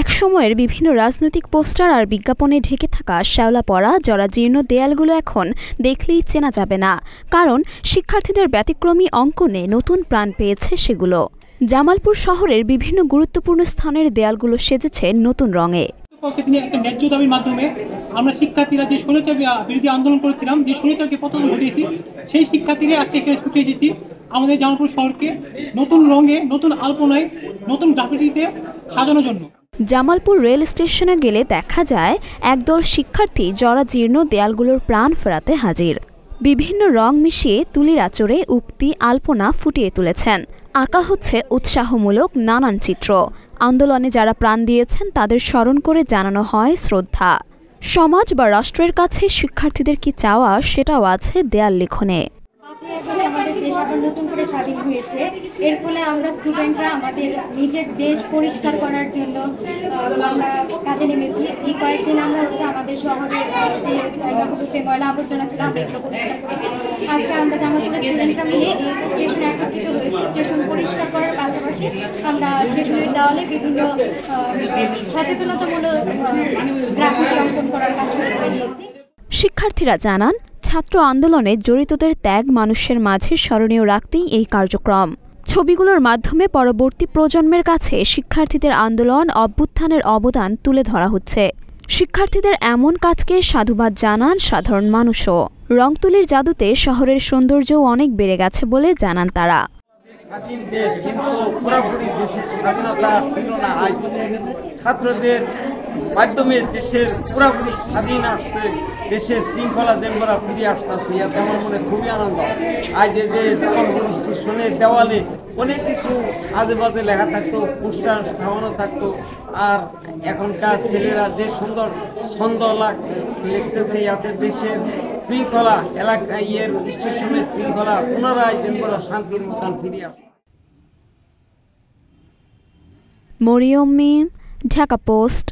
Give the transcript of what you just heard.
একসময়ের বিভিন্ন রাজনৈতিক পোস্টার আর বিজ্ঞাপনে ঢেকে থাকা শ্যাওলা পড়া জরাজীর্ণ দেয়ালগুলো এখন দেখলেই চেনা যাবে না, কারণ শিক্ষার্থীদের ব্যতিক্রমী অঙ্কনে নতুন প্রাণ পেয়েছে সেগুলো। জামালপুর শহরের বিভিন্ন গুরুত্বপূর্ণ স্থানের দেয়ালগুলো সেজেছে নতুন রঙে। একটা ন্যায্য দাবির মাধ্যমে আমরা শিক্ষার্থীরা যে স্বৈরাচার বিরোধী আন্দোলন করেছিলাম, যে স্বৈরাচারকে পতন ঘটিয়েছি, সেই শিক্ষার্থীরা আজকে এখানে ছুটে এসেছি আমাদের জামালপুর শহরকে নতুন রঙে, নতুন আলপনায়, নতুন গ্রাফিতিতে সাজানোর জন্য। জামালপুর রেল স্টেশনে গেলে দেখা যায় একদল শিক্ষার্থী জরাজীর্ণ দেয়ালগুলোর প্রাণ ফেরাতে হাজির। বিভিন্ন রং মিশিয়ে তুলির আঁচড়ে উক্তি আলপনা ফুটিয়ে তুলেছেন। আঁকা হচ্ছে উৎসাহমূলক নানান চিত্র। আন্দোলনে যারা প্রাণ দিয়েছেন তাদের স্মরণ করে জানানো হয় শ্রদ্ধা। সমাজ বা রাষ্ট্রের কাছে শিক্ষার্থীদের কি চাওয়া, সেটাও আছে দেয়াল লিখনে। আমাদের দেশ এখন নতুন করে স্বাধীন হয়েছে, এর ফলে আমরা স্টুডেন্টরা আমাদের নিজের দেশ পরিষ্কার করার জন্য আমরা কাজে নেমেছি। এই কয়েকদিন আমরা আমাদের শহরের যে জায়গাগুলোতে ময়লা আবর্জনা ছিল আমরা এগুলো পরিষ্কার করেছি। আজকে আমরা জামালপুরের স্টুডেন্টরা মিলে এই স্টেশনে একত্রিত হয়েছি। স্টেশন পরিষ্কার করার পাশাপাশি আমরা স্টেশনের দেওয়ালে বিভিন্ন সচেতনতামূলক গ্রাফিতি অঙ্কন করার কাজ করে নিয়েছি। শিক্ষার্থীরা জানান, ছাত্র আন্দোলনে জড়িতদের ত্যাগ মানুষের মাঝে স্মরণীয় রাখতেই এই কার্যক্রম। ছবিগুলোর মাধ্যমে পরবর্তী প্রজন্মের কাছে শিক্ষার্থীদের আন্দোলন অভ্যুত্থানের অবদান তুলে ধরা হচ্ছে। শিক্ষার্থীদের এমন কাজকে সাধুবাদ জানান সাধারণ মানুষও। রংতুলির জাদুতে শহরের সৌন্দর্যও অনেক বেড়ে গেছে বলে জানান তারা। স্বাধীন দেশ, কিন্তু পুরোপুরি দেশের স্বাধীনতা ছিল না। আজ ছাত্রদের মাধ্যমে দেশের পুরোপুরি স্বাধীন আসছে, দেশের শৃঙ্খলা দেনবরা ফিরে আসতেছে। এতে আমার মনে খুবই আনন্দ। আজ যে জামালপুর স্টেশনের দেওয়ালে অনেক কিছু আজে বাজে লেখা থাকতো, পোস্টার ছাপানো থাকতো, আর এখনকার ছেলেরা যে সুন্দর ছন্দ লিখতেছে, এতে দেশের শৃঙ্খলা এলাকা স্টেশনের শৃঙ্খলা পুনরায় দেনবরা শান্তির মতন ফিরে আসে। মরিয়ম মিম, ঢাকা পোস্ট।